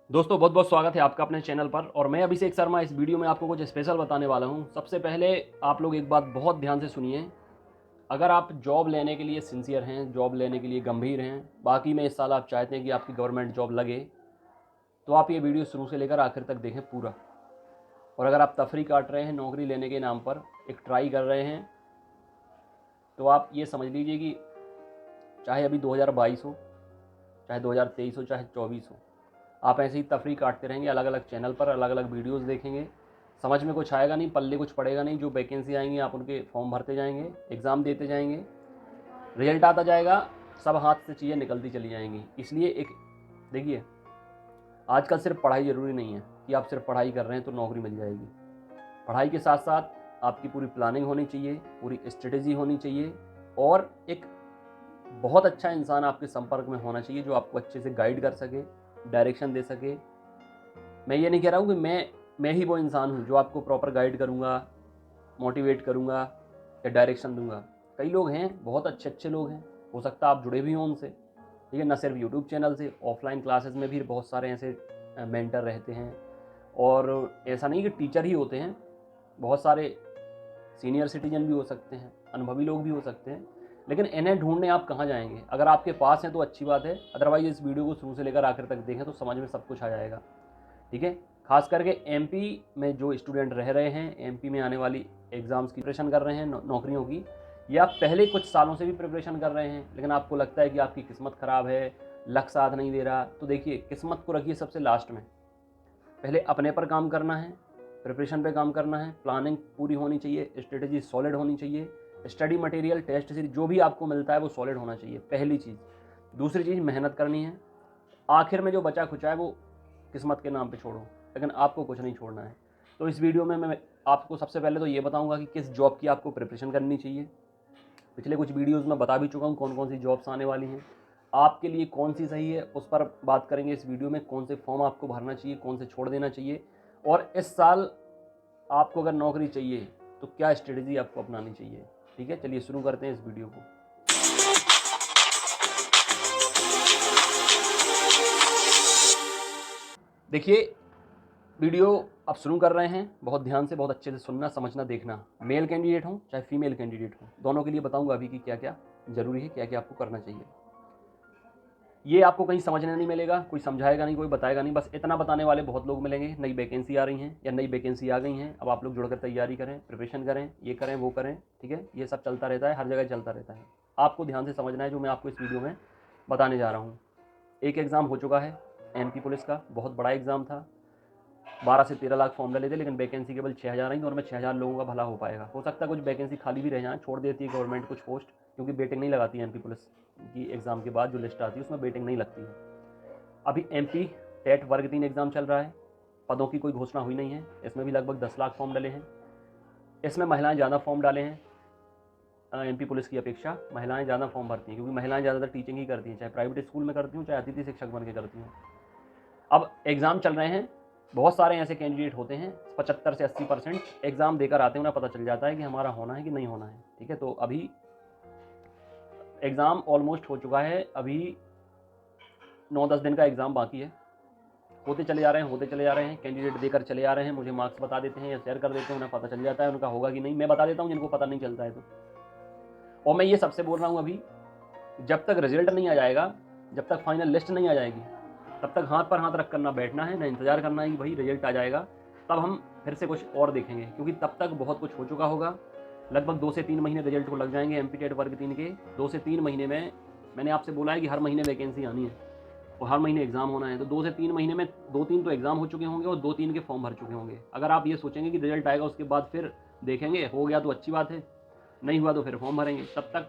दोस्तों बहुत बहुत स्वागत है आपका अपने चैनल पर। और मैं अभिषेक शर्मा इस वीडियो में आपको कुछ स्पेशल बताने वाला हूं। सबसे पहले आप लोग एक बात बहुत ध्यान से सुनिए। अगर आप जॉब लेने के लिए सिंसियर हैं, जॉब लेने के लिए गंभीर हैं, बाकी में इस साल आप चाहते हैं कि आपकी गवर्नमेंट जॉब लगे, तो आप ये वीडियो शुरू से लेकर आखिर तक देखें पूरा। और अगर आप तफरी काट रहे हैं नौकरी लेने के नाम पर, एक ट्राई कर रहे हैं, तो आप ये समझ लीजिए कि चाहे अभी 2022 हो, चाहे 2023 हो, चाहे 24 हो, आप ऐसे ही तफरी काटते रहेंगे। अलग अलग चैनल पर अलग अलग वीडियोस देखेंगे, समझ में कुछ आएगा नहीं, पल्ले कुछ पड़ेगा नहीं। जो वैकेंसी आएंगी आप उनके फॉर्म भरते जाएंगे, एग्ज़ाम देते जाएंगे, रिजल्ट आता जाएगा, सब हाथ से चीज़ें निकलती चली जाएंगी। इसलिए एक देखिए, आजकल सिर्फ पढ़ाई ज़रूरी नहीं है कि आप सिर्फ पढ़ाई कर रहे हैं तो नौकरी मिल जाएगी। पढ़ाई के साथ साथ आपकी पूरी प्लानिंग होनी चाहिए, पूरी स्ट्रेटेजी होनी चाहिए, और एक बहुत अच्छा इंसान आपके संपर्क में होना चाहिए जो आपको अच्छे से गाइड कर सके, डायरेक्शन दे सके। मैं ये नहीं कह रहा हूँ कि मैं ही वो इंसान हूँ जो आपको प्रॉपर गाइड करूँगा, मोटिवेट करूँगा या डायरेक्शन दूंगा। कई लोग हैं, बहुत अच्छे अच्छे लोग हैं, हो सकता है आप जुड़े भी हों उनसे। ठीक है, न सिर्फ यूट्यूब चैनल से, ऑफलाइन क्लासेस में भी बहुत सारे ऐसे मेंटर रहते हैं। और ऐसा नहीं कि टीचर ही होते हैं, बहुत सारे सीनियर सिटीजन भी हो सकते हैं, अनुभवी लोग भी हो सकते हैं। लेकिन इन्हें ढूंढने आप कहाँ जाएंगे? अगर आपके पास हैं तो अच्छी बात है, अदरवाइज इस वीडियो को शुरू से लेकर आखिर तक देखें तो समझ में सब कुछ आ जाएगा। ठीक है, खास करके एमपी में जो स्टूडेंट रह रहे हैं, एमपी में आने वाली एग्ज़ाम्स की प्रिपरेशन कर रहे हैं, नौकरियों की, या पहले कुछ सालों से भी प्रिपरेशन कर रहे हैं, लेकिन आपको लगता है कि आपकी किस्मत ख़राब है, लक साथ नहीं दे रहा, तो देखिए, किस्मत को रखिए सबसे लास्ट में। पहले अपने पर काम करना है, प्रिपरेशन पे काम करना है, प्लानिंग पूरी होनी चाहिए, स्ट्रेटजी सॉलिड होनी चाहिए, स्टडी मटेरियल, टेस्ट सीरीज जो भी आपको मिलता है वो सॉलिड होना चाहिए, पहली चीज़। दूसरी चीज़, मेहनत करनी है। आखिर में जो बचा खुचा है वो किस्मत के नाम पे छोड़ो, लेकिन आपको कुछ नहीं छोड़ना है। तो इस वीडियो में मैं आपको सबसे पहले तो ये बताऊंगा कि किस जॉब की आपको प्रिपरेशन करनी चाहिए। पिछले कुछ वीडियोस में बता भी चुका हूँ कौन कौन सी जॉब्स आने वाली हैं, आपके लिए कौन सी सही है उस पर बात करेंगे इस वीडियो में। कौन से फॉर्म आपको भरना चाहिए, कौन से छोड़ देना चाहिए, और इस साल आपको अगर नौकरी चाहिए तो क्या स्ट्रेटजी आपको अपनानी चाहिए। ठीक है, चलिए शुरू करते हैं इस वीडियो को। देखिए, वीडियो आप शुरू कर रहे हैं, बहुत ध्यान से, बहुत अच्छे से सुनना, समझना, देखना। मेल कैंडिडेट हो चाहे फीमेल कैंडिडेट हो, दोनों के लिए बताऊंगा अभी कि क्या क्या ज़रूरी है, क्या क्या आपको करना चाहिए। ये आपको कहीं समझने नहीं मिलेगा, कोई समझाएगा नहीं, कोई बताएगा नहीं, बस इतना बताने वाले बहुत लोग मिलेंगे। नई वैकेंसी आ रही हैं या नई वैकेंसी आ गई हैं, अब आप लोग जुड़कर तैयारी करें, प्रिपरेशन करें, ये करें वो करें। ठीक है, ये सब चलता रहता है, हर जगह चलता रहता है। आपको ध्यान से समझना है जो मैं आपको इस वीडियो में बताने जा रहा हूँ। एक एग्ज़ाम हो चुका है एमपी पुलिस का, बहुत बड़ा एग्ज़ाम था। 12 से 13 लाख फॉर्म डाले थे, लेकिन वैकेंसी केवल 6000 आई, और मैं 6000 लोगों का भला हो पाएगा। हो सकता है कुछ वैकेंसी खाली भी रह जाए, छोड़ देती है गवर्नमेंट कुछ पोस्ट, क्योंकि वेटिंग नहीं लगाती है एमपी पुलिस की। एग्ज़ाम के बाद जो लिस्ट आती है उसमें वेटिंग नहीं लगती है। अभी एमपी टेट वर्ग 3 एग्ज़ाम चल रहा है, पदों की कोई घोषणा हुई नहीं है। इसमें भी लगभग 10 लाख फॉर्म डले हैं। इसमें महिलाएं ज़्यादा फॉर्म डाले हैं, एमपी पुलिस की अपेक्षा महिलाएं ज़्यादा फॉर्म भरती हैं, क्योंकि महिलाएं ज़्यादातर टीचिंग ही करती हैं, चाहे प्राइवेट स्कूल में करती हूँ, चाहे अतिथि शिक्षक बन के करती हूँ। अब एग्ज़ाम चल रहे हैं, बहुत सारे ऐसे कैंडिडेट होते हैं, 75 से 80% एग्ज़ाम देकर आते हैं, उन्हें पता चल जाता है कि हमारा होना है कि नहीं होना है। ठीक है, तो अभी एग्ज़ाम ऑलमोस्ट हो चुका है, अभी 9-10 दिन का एग्ज़ाम बाकी है। होते चले जा रहे हैं, होते चले जा रहे हैं, कैंडिडेट देकर चले आ रहे हैं, मुझे मार्क्स बता देते हैं या शेयर कर देते हैं, उन्हें पता चल जाता है उनका होगा कि नहीं। मैं बता देता हूँ जिनको पता नहीं चलता है तो। और मैं ये सबसे बोल रहा हूँ, अभी जब तक रिजल्ट नहीं आ जाएगा, जब तक फाइनल लिस्ट नहीं आ जाएगी, तब तक हाथ पर हाथ रख कर ना बैठना है, ना इंतज़ार करना है कि भाई रिजल्ट आ जाएगा तब हम फिर से कुछ और देखेंगे, क्योंकि तब तक बहुत कुछ हो चुका होगा। लगभग 2 से 3 महीने रिजल्ट को लग जाएंगे एमपी टेट वर्ग 3 के। 2 से 3 महीने में, मैंने आपसे बोला है कि हर महीने वैकेंसी आनी है और हर महीने एग्ज़ाम होना है, तो 2 से 3 महीने में 2-3 तो एग्ज़ाम हो चुके होंगे और 2-3 के फॉर्म भर चुके होंगे। अगर आप ये सोचेंगे कि रिजल्ट आएगा उसके बाद फिर देखेंगे, हो गया तो अच्छी बात है, नहीं हुआ तो फिर फॉर्म भरेंगे, तब तक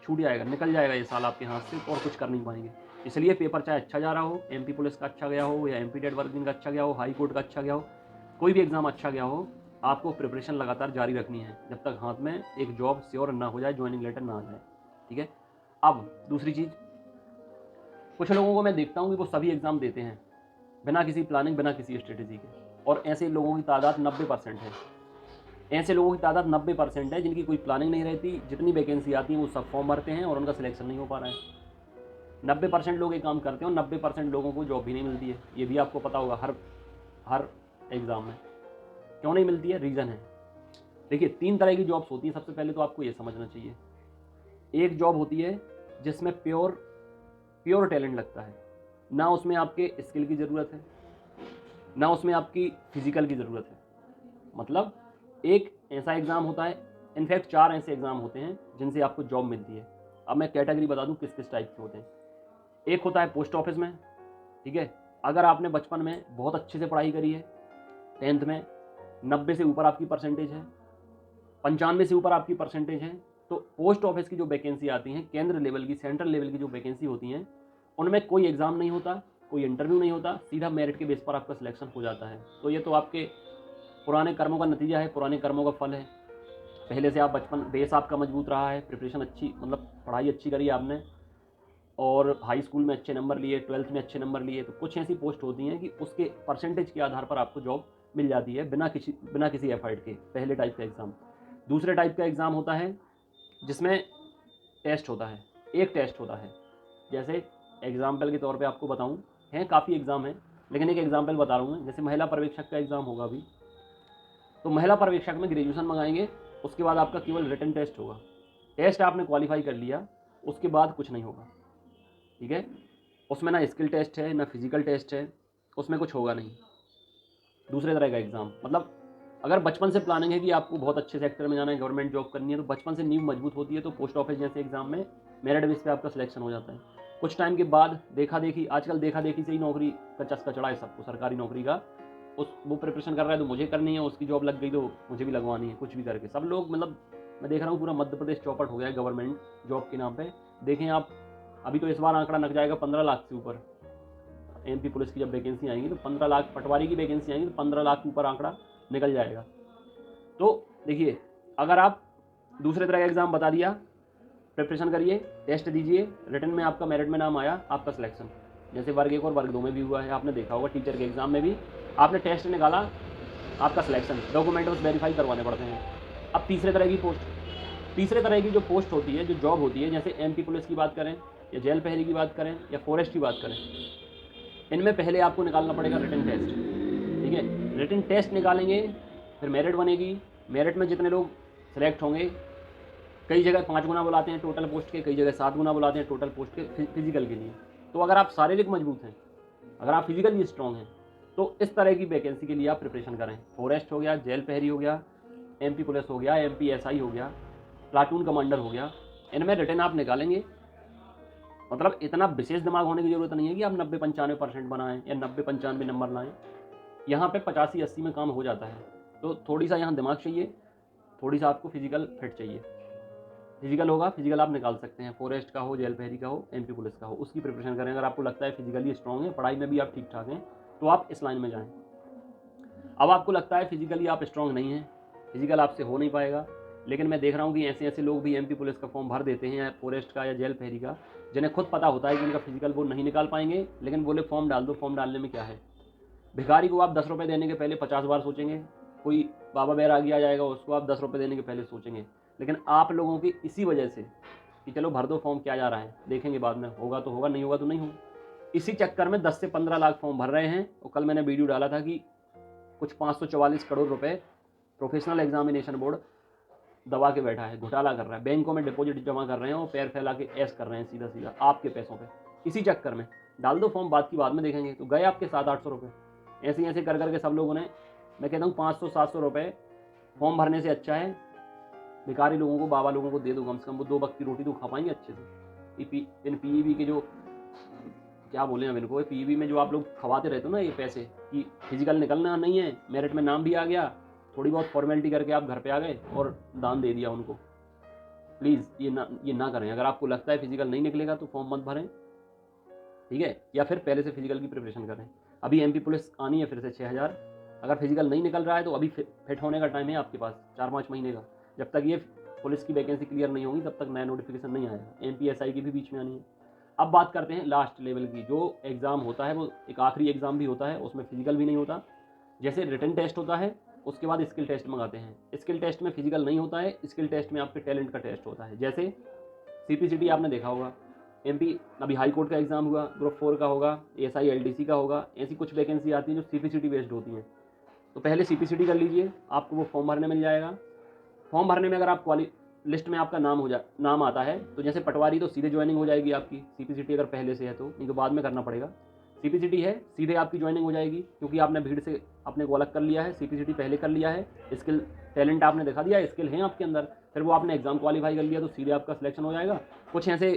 छूट जाएगा, निकल जाएगा ये साल आपके हाथ से, और कुछ कर नहीं पाएंगे। इसलिए पेपर चाहे अच्छा जा रहा हो, एमपी पुलिस का अच्छा गया हो या एमपी टेट वर्ग 3 का अच्छा गया हो, हाई कोर्ट का अच्छा गया हो, कोई भी एग्ज़ाम अच्छा गया हो, आपको प्रिपरेशन लगातार जारी रखनी है जब तक हाथ में एक जॉब श्योर ना हो जाए, ज्वाइनिंग लेटर ना आ जाए। ठीक है, अब दूसरी चीज़, कुछ लोगों को मैं देखता हूँ कि वो सभी एग्ज़ाम देते हैं बिना किसी प्लानिंग, बिना किसी स्ट्रेटेजी के, और ऐसे लोगों की तादाद 90% है। ऐसे लोगों की तादाद 90% है जिनकी कोई प्लानिंग नहीं रहती, जितनी वैकेंसी आती है वो सब फॉर्म भरते हैं और उनका सिलेक्शन नहीं हो पा रहा है। 90% लोग ये काम करते हैं और 90% लोगों को जॉब भी नहीं मिलती है। ये भी आपको पता होगा हर एग्ज़ाम में। क्यों नहीं मिलती है? रीज़न है। देखिए 3 तरह की जॉब्स होती हैं। सबसे पहले तो आपको ये समझना चाहिए, एक जॉब होती है जिसमें प्योर टैलेंट लगता है, ना उसमें आपके स्किल की ज़रूरत है, ना उसमें आपकी फिजिकल की ज़रूरत है। मतलब एक ऐसा एग्ज़ाम होता है, इनफैक्ट 4 ऐसे एग्ज़ाम होते हैं जिनसे आपको जॉब मिलती है। अब मैं कैटेगरी बता दूं किस किस टाइप के होते हैं। एक होता है पोस्ट ऑफिस में, ठीक है। अगर आपने बचपन में बहुत अच्छे से पढ़ाई करी है, 10th में 90 से ऊपर आपकी परसेंटेज है, 95 से ऊपर आपकी परसेंटेज है, तो पोस्ट ऑफिस की जो वैकेंसी आती हैं, केंद्र लेवल की, सेंट्रल लेवल की जो वैकेंसी होती हैं, उनमें कोई एग्ज़ाम नहीं होता, कोई इंटरव्यू नहीं होता, सीधा मेरिट के बेस पर आपका सिलेक्शन हो जाता है। तो ये तो आपके पुराने कर्मों का नतीजा है, पुराने कर्मों का फल है। पहले से आप बचपन बेस आपका मजबूत रहा है, प्रिपरेशन अच्छी, मतलब पढ़ाई अच्छी करी आपने, और हाई स्कूल में अच्छे नंबर लिए, 12th में अच्छे नंबर लिए, तो कुछ ऐसी पोस्ट होती हैं कि उसके परसेंटेज के आधार पर आपको जॉब मिल जाती है बिना किसी एफर्ट के। पहले टाइप का एग्ज़ाम। दूसरे टाइप का एग्ज़ाम होता है जिसमें टेस्ट होता है, एक टेस्ट होता है। जैसे एग्जाम्पल के तौर पे आपको बताऊं, हैं काफ़ी एग्ज़ाम हैं, लेकिन एक एग्जाम्पल बता रहा हूँ मैं। जैसे महिला पर्यवेक्षक का एग्ज़ाम होगा अभी, तो महिला पर्यवेक्षक में ग्रेजुएशन मंगाएंगे, उसके बाद आपका केवल रिटन टेस्ट होगा। टेस्ट आपने क्वालिफाई कर लिया, उसके बाद कुछ नहीं होगा, ठीक है। उसमें ना स्किल टेस्ट है, ना फिजिकल टेस्ट है, उसमें कुछ होगा नहीं। दूसरे तरह का एग्ज़ाम, मतलब अगर बचपन से प्लानिंग है कि आपको बहुत अच्छे सेक्टर में जाना है, गवर्नमेंट जॉब करनी है, तो बचपन से नींव मजबूत होती है, तो पोस्ट ऑफिस जैसे एग्ज़ाम में मेरिट बेस पे आपका सिलेक्शन हो जाता है। कुछ टाइम के बाद आजकल देखा देखी से ही नौकरी का चस्का चढ़ा है सबको, सरकारी नौकरी का। वो प्रिपरेशन कर रहा है तो मुझे करनी है, उसकी जॉब लग गई तो मुझे भी लगवानी है, कुछ भी करके सब लोग, मतलब मैं देख रहा हूँ पूरा मध्य प्रदेश चौपट हो गया है गवर्नमेंट जॉब के नाम पे। देखें आप, अभी तो इस बार आंकड़ा लग जाएगा 15 लाख से ऊपर। एमपी पुलिस की जब वैकेंसी आएंगी तो 15 लाख, पटवारी की वैकेंसी आएंगी तो 15 लाख के ऊपर आंकड़ा निकल जाएगा। तो देखिए, अगर आप दूसरे तरह का एग्ज़ाम बता दिया, प्रिपरेशन करिए, टेस्ट दीजिए, रिटर्न में आपका मेरिट में नाम आया, आपका सिलेक्शन। जैसे वर्ग 1 और वर्ग 2 में भी हुआ है, आपने देखा होगा टीचर के एग्ज़ाम में भी आपने टेस्ट निकाला, आपका सिलेक्शन, डॉक्यूमेंट बस वेरीफाई करवाने पड़ते हैं। अब तीसरे तरह की जो पोस्ट होती है, जो जॉब होती है, जैसे एमपी पुलिस की बात करें, या जेल प्रहरी की बात करें, या फॉरेस्ट की बात करें, इनमें पहले आपको निकालना पड़ेगा रिटन टेस्ट, ठीक है। रिटन टेस्ट निकालेंगे, फिर मेरिट बनेगी। मेरिट में जितने लोग सेलेक्ट होंगे, कई जगह 5 गुना बुलाते हैं टोटल पोस्ट के, कई जगह 7 गुना बुलाते हैं टोटल पोस्ट के फिजिकल के लिए। तो अगर आप शारीरिक मजबूत हैं, अगर आप फिजिकली स्ट्रॉन्ग हैं, तो इस तरह की वैकेंसी के लिए आप प्रिपरेशन करें। फॉरेस्ट हो गया, जेल प्रहरी हो गया, एमपी पुलिस हो गया, एमपी एसआई हो गया, प्लाटून कमांडर हो गया, इनमें रिटर्न आप निकालेंगे। मतलब इतना विशेष दिमाग होने की जरूरत नहीं है कि आप 90-95% बनाएं या 90-95 नंबर लाएं। यहाँ पे 85-80 में काम हो जाता है। तो थोड़ी सा यहाँ दिमाग चाहिए, थोड़ी सा आपको फिजिकल फिट चाहिए। फिजिकल होगा, फिजिकल आप निकाल सकते हैं, फॉरेस्ट का हो, जेल प्रहरी का हो, एमपी पुलिस का हो, उसकी प्रिपरेशन करें। अगर आपको लगता है फिजिकली स्ट्रॉन्ग है, पढ़ाई में भी आप ठीक ठाक हैं, तो आप इस लाइन में जाएँ। अब आपको लगता है फिजिकली आप स्ट्रॉन्ग नहीं हैं, फिजिकल आपसे हो नहीं पाएगा, लेकिन मैं देख रहा हूँ कि ऐसे ऐसे लोग भी एमपी पुलिस का फॉर्म भर देते हैं, या फॉरेस्ट का या जेल प्रहरी का, जिन्हें खुद पता होता है कि उनका फिजिकल वो नहीं निकाल पाएंगे, लेकिन बोले फॉर्म डाल दो। फॉर्म डालने में क्या है? भिखारी को आप 10 रुपये देने के पहले 50 बार सोचेंगे। कोई बाबा बैरागी आ जाएगा, उसको आप 10 रुपये देने के पहले सोचेंगे। लेकिन आप लोगों की इसी वजह से कि चलो भर दो फॉर्म, क्या जा रहा है, देखेंगे बाद में, होगा तो होगा, नहीं होगा तो नहीं होगा, इसी चक्कर में 10 से 15 लाख फॉर्म भर रहे हैं। और कल मैंने वीडियो डाला था कि कुछ 544 करोड़ रुपए प्रोफेशनल एग्जामिनेशन बोर्ड दबा के बैठा है, घोटाला कर रहा है, बैंकों में डिपॉजिट जमा कर रहे हैं और पैर फैला के ऐश कर रहे हैं सीधा सीधा आपके पैसों पे। इसी चक्कर में डाल दो फॉर्म, बात की बाद में देखेंगे, तो गए आपके 700-800 रुपये। ऐसे ऐसे कर करके सब लोगों ने, मैं कहता हूँ 500-700 रुपये फॉर्म भरने से अच्छा है भिखारी लोगों को, बाबा लोगों को दे दो, कम से कम वो 2 वक्त की रोटी तो खा पाएंगे अच्छे से। इन पीईबी के जो, क्या बोले अब इनको, पीईबी में जो आप लोग खवाते रहते हो ना ये पैसे, कि फिजिकल निकलना नहीं है, मेरिट में नाम भी आ गया, थोड़ी बहुत फॉर्मेलिटी करके आप घर पे आ गए और दान दे दिया उनको। प्लीज़ ये ना करें। अगर आपको लगता है फिजिकल नहीं निकलेगा तो फॉर्म मत भरें, ठीक है, या फिर पहले से फिजिकल की प्रिपरेशन करें। अभी एमपी पुलिस आनी है फिर से 6000, अगर फिजिकल नहीं निकल रहा है तो अभी फिट होने का टाइम है आपके पास, 4-5 महीने का। जब तक ये पुलिस की वैकेंसी क्लियर नहीं होगी तब तक नया नोटिफिकेशन नहीं आएगा। एमपी एसआई की भी बीच में आनी है। अब बात करते हैं लास्ट लेवल की, जो एग्ज़ाम होता है वो एक आखिरी एग्ज़ाम भी होता है, उसमें फिजिकल भी नहीं होता। जैसे रिटन टेस्ट होता है, उसके बाद स्किल टेस्ट मंगाते हैं। स्किल टेस्ट में फिजिकल नहीं होता है, स्किल टेस्ट में आपके टैलेंट का टेस्ट होता है। जैसे सीपीसीटी आपने देखा होगा, एमपी अभी हाई कोर्ट का एग्ज़ाम हुआ, ग्रुप 4 का होगा, एएसआई एलडीसी का होगा, ऐसी कुछ वैकेंसी आती हैं जो सीपीसीटी बेस्ड होती हैं। तो पहले सीपीसीटी कर लीजिए, आपको वो फॉर्म भरने मिल जाएगा। फॉर्म भरने में अगर आप लिस्ट में आपका नाम आता है, तो जैसे पटवारी तो सीधे ज्वाइनिंग हो जाएगी आपकी, सीपीसीटी अगर पहले से है तो, नहीं तो बाद में करना पड़ेगा। सीपीसीटी है, सीधे आपकी ज्वाइनिंग हो जाएगी, क्योंकि आपने भीड़ से अपने को अलग कर लिया है, सीपीसीटी पहले कर लिया है, स्किल टैलेंट आपने दिखा दिया, स्किल है आपके अंदर, फिर वो आपने एग्जाम क्वालिफाई कर लिया तो सीधे आपका सिलेक्शन हो जाएगा। कुछ ऐसे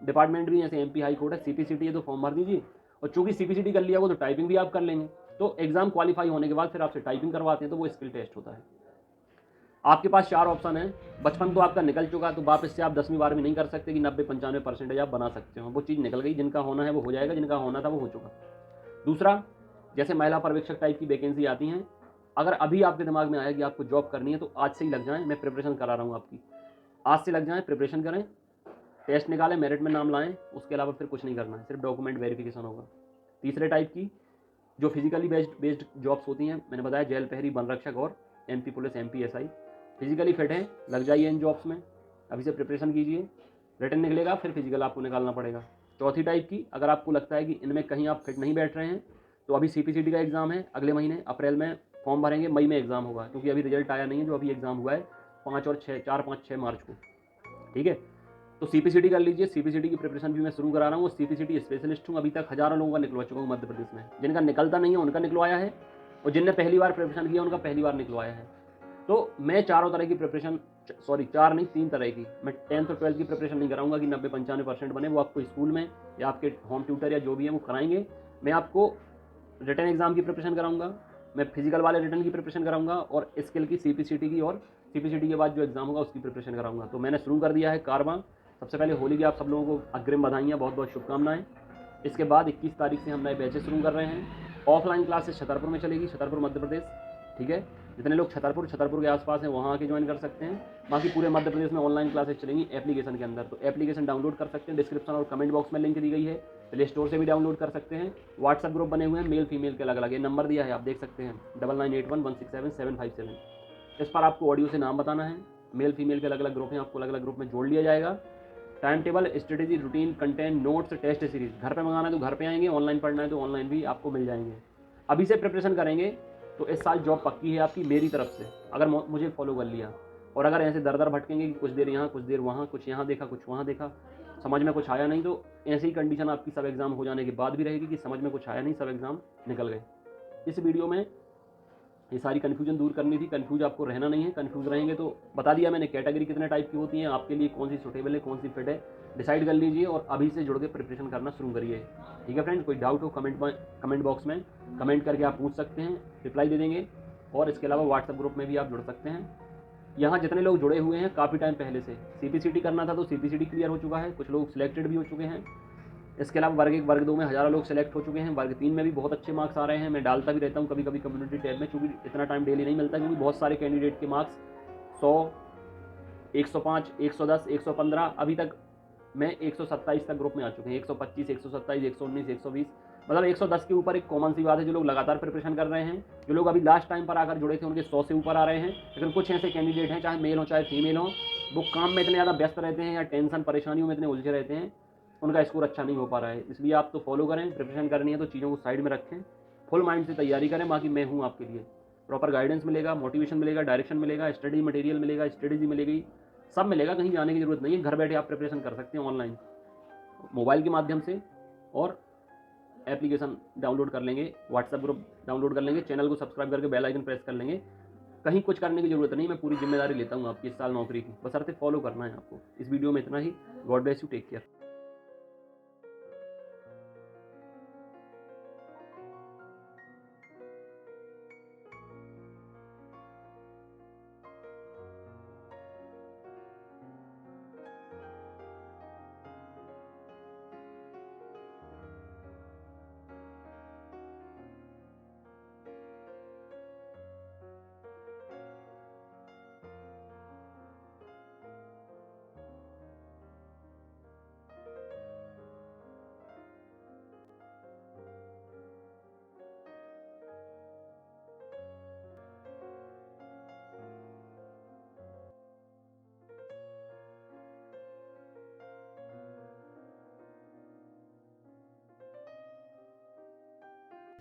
डिपार्टमेंट भी, जैसे एमपी हाई कोर्ट है, सीपीसीटी है तो फॉर्म भर दीजिए, और चूंकि सीपीसीटी कर लिया हो तो टाइपिंग भी आप कर लेंगे, तो एग्जाम क्वालिफाई होने के बाद फिर आपसे टाइपिंग करवाते हैं, तो वो स्किल टेस्ट होता है। आपके पास 4 ऑप्शन है। बचपन तो आपका निकल चुका, तो वापस से आप 10वीं 12वीं नहीं कर सकते कि 90-95% आप बना सकते हो, वो चीज़ निकल गई। जिनका होना है वो हो जाएगा, जिनका होना था वो हो चुका। दूसरा, जैसे महिला पर्यवेक्षक टाइप की वैकेंसी आती हैं, अगर अभी आपके दिमाग में आया कि आपको जॉब करनी है तो आज से ही लग जाएं, मैं प्रिपरेशन करा रहा हूँ आपकी, आज से लग जाएं, प्रिपरेशन करें, टेस्ट निकालें, मेरिट में नाम लाएं, उसके अलावा फिर कुछ नहीं करना है, सिर्फ डॉक्यूमेंट वेरिफिकेशन होगा। तीसरे टाइप की जो फिजिकली बेस्ड जॉब्स होती हैं, मैंने बताया जेल प्रहरी, वन रक्षक और MP police, MP SI, physically fit हैं, लग जाइए इन जॉब्स में, अभी से प्रिपरेशन कीजिए, रिटर्न निकलेगा, फिर फिजिकल आपको निकालना पड़ेगा। चौथी टाइप की, अगर आपको लगता है कि इनमें कहीं आप फिट नहीं बैठ रहे हैं, तो अभी सीपीसीटी का एग्ज़ाम है, अगले महीने अप्रैल में फॉर्म भरेंगे, मई में एग्ज़ाम होगा, क्योंकि अभी रिजल्ट आया नहीं है, जो अभी एग्ज़ाम हुआ है 4-5-6 मार्च को, ठीक है। तो सीपीसीटी कर लीजिए, सीपीसीटी की प्रिपरेशन भी मैं शुरू करा रहा हूँ, सीपीसीटी स्पेशलिस्ट हूँ, अभी तक हज़ारों लोगों का निकलवा चुका हूँ मध्य प्रदेश में, जिनका निकलता नहीं है उनका निकलवाया है, और जिनने पहली बार प्रिपरेशन किया उनका पहली बार निकलवाया है। तो मैं चारों तरह की प्रिपरेशन, सॉरी 4 नहीं 3 तरह की, मैं 10th और 12th की प्रिपरेशन नहीं कराऊंगा कि 90-95% बने, वो आपको स्कूल में या आपके होम ट्यूटर या जो भी है वो कराएंगे। मैं आपको रिटर्न एग्जाम की प्रिपरेशन कराऊंगा, मैं फिजिकल वाले रिटर्न की प्रिपरेशन कराऊंगा, और स्किल की सीपीसीटी की, और सीपीसीटी के बाद जो एग्जाम होगा उसकी प्रिपरेशन कराऊंगा। तो मैंने शुरू कर दिया है कारवां। सबसे पहले होली की आप सब लोगों को अग्रिम बधाइयाँ, बहुत बहुत शुभकामनाएं। इसके बाद 21 तारीख से हम नए बैचेस शुरू कर रहे हैं। ऑफलाइन क्लासेस छतरपुर में चलेगी, छतरपुर मध्य प्रदेश, ठीक है। जितने लोग छतरपुर के आसपास हैं वहाँ आके ज्वाइन कर सकते हैं। बाकी पूरे मध्य प्रदेश में ऑनलाइन क्लासेस चलेंगी एप्लीकेशन के अंदर। तो एप्लीकेशन डाउनलोड कर सकते हैं, डिस्क्रिप्शन और कमेंट बॉक्स में लिंक दी गई है, प्ले स्टोर से भी डाउनलोड कर सकते हैं। व्हाट्सएप ग्रुप बने हुए हैं, मेल फीमेल के अलग अलग, ये नंबर दिया है आप देख सकते हैं, 9981167757। इस पर आपको ऑडियो से नाम बताना है। मेल फीमेल के अलग अलग ग्रुप हैं, आपको अलग अलग ग्रुप में जोड़ लिया जाएगा। Time table, strategy, routine, content, notes, test series, घर पे मंगाना है तो घर पे आएंगे, ऑनलाइन पढ़ना है तो ऑनलाइन भी आपको मिल जाएंगे। अभी से प्रिपरेशन करेंगे तो इस साल जॉब पक्की है आपकी मेरी तरफ से, अगर मुझे फॉलो कर लिया। और अगर ऐसे दर दर भटकेंगे कि कुछ देर यहाँ कुछ देर वहाँ, कुछ यहाँ देखा कुछ वहाँ देखा, समझ में कुछ आया नहीं, तो ऐसी ही कंडीशन आपकी सब एग्ज़ाम हो जाने के बाद भी रहेगी कि समझ में कुछ आया नहीं, सब एग्ज़ाम निकल गए। इस वीडियो में ये सारी कन्फ्यूजन दूर करनी थी, कन्फ्यूज आपको रहना नहीं है। कन्फ्यूज रहेंगे तो बता दिया मैंने, कैटेगरी कितने टाइप की होती हैं, आपके लिए कौन सी सूटेबल है, कौन सी फिट है, डिसाइड कर लीजिए और अभी से जुड़ के प्रिपरेशन करना शुरू करिए, ठीक है फ्रेंड्स। कोई डाउट हो कमेंट बॉक्स में कमेंट करके आप पूछ सकते हैं, रिप्लाई दे देंगे। और इसके अलावा व्हाट्सएप ग्रुप में भी आप जुड़ सकते हैं। यहाँ जितने लोग जुड़े हुए हैं काफ़ी टाइम पहले से, सीपीसीटी करना था तो सीपीसीटी क्लियर हो चुका है, कुछ लोग सिलेक्टेड भी हो चुके हैं। इसके अलावा वर्ग 1 वर्ग 2 में हज़ारों लोग सेलेक्ट हो चुके हैं, वर्ग 3 में भी बहुत अच्छे मार्क्स आ रहे हैं। मैं डालता भी रहता हूँ कभी कभी कम्युनिटी टैब में, चूँकि इतना टाइम डेली नहीं मिलता, क्योंकि बहुत सारे कैंडिडेट के मार्क्स 100, 105, 110, 115, अभी तक मैं 127 तक ग्रुप में आ चुके हैं, 125, 127, 119, 120, मतलब 110 के ऊपर एक कॉमन सी बात है। जो लोग लगातार प्रिपरेशन कर रहे हैं, जो लोग अभी लास्ट टाइम पर आकर जुड़े थे, उनके 100 से ऊपर आ रहे हैं। लेकिन कुछ ऐसे कैंडिडेट हैं, चाहे मेल हो चाहे फीमेल हो, वो काम में इतने ज़्यादा व्यस्त रहते हैं या टेंशन परेशानियों में इतने उलझे रहते हैं, उनका स्कोर अच्छा नहीं हो पा रहा है। इसलिए आप तो फॉलो करें, प्रिपरेशन करनी है तो चीज़ों को साइड में रखें, फुल माइंड से तैयारी करें। बाकी मैं हूँ आपके लिए, प्रॉपर गाइडेंस मिलेगा, मोटिवेशन मिलेगा, डायरेक्शन मिलेगा, स्टडी मटेरियल मिलेगा, स्ट्रेटेजी मिलेगी, सब मिलेगा। कहीं जाने की जरूरत नहीं है, घर बैठे आप प्रिपरेशन कर सकते हैं ऑनलाइन, मोबाइल के माध्यम से। और एप्लीकेशन डाउनलोड कर लेंगे, व्हाट्सएप ग्रुप डाउनलोड कर लेंगे, चैनल को सब्सक्राइब करके बेल आइकन प्रेस कर लेंगे। कहीं कुछ करने की जरूरत नहीं, मैं पूरी जिम्मेदारी लेता हूँ आपकी इस साल नौकरी की, बशर्ते फॉलो करना है आपको। इस वीडियो में इतना ही। God bless you, take care.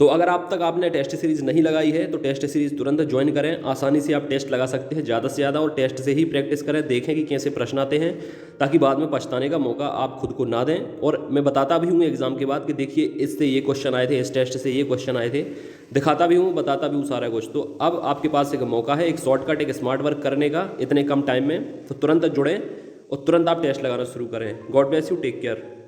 तो अगर आप तक आपने टेस्ट सीरीज़ नहीं लगाई है तो टेस्ट सीरीज़ तुरंत ज्वाइन करें। आसानी से आप टेस्ट लगा सकते हैं ज़्यादा से ज़्यादा, और टेस्ट से ही प्रैक्टिस करें, देखें कि कैसे प्रश्न आते हैं, ताकि बाद में पछताने का मौका आप खुद को ना दें। और मैं बताता भी हूँ एग्ज़ाम के बाद कि देखिए इससे ये क्वेश्चन आए थे, इस टेस्ट से ये क्वेश्चन आए थे, दिखाता भी हूँ, बताता भी हूँ सारा कुछ। तो अब आपके पास एक मौका है, एक शॉर्टकट, एक स्मार्ट वर्क करने का इतने कम टाइम में। तो तुरंत जुड़ें और तुरंत आप टेस्ट लगाना शुरू करें। God bless you, take care.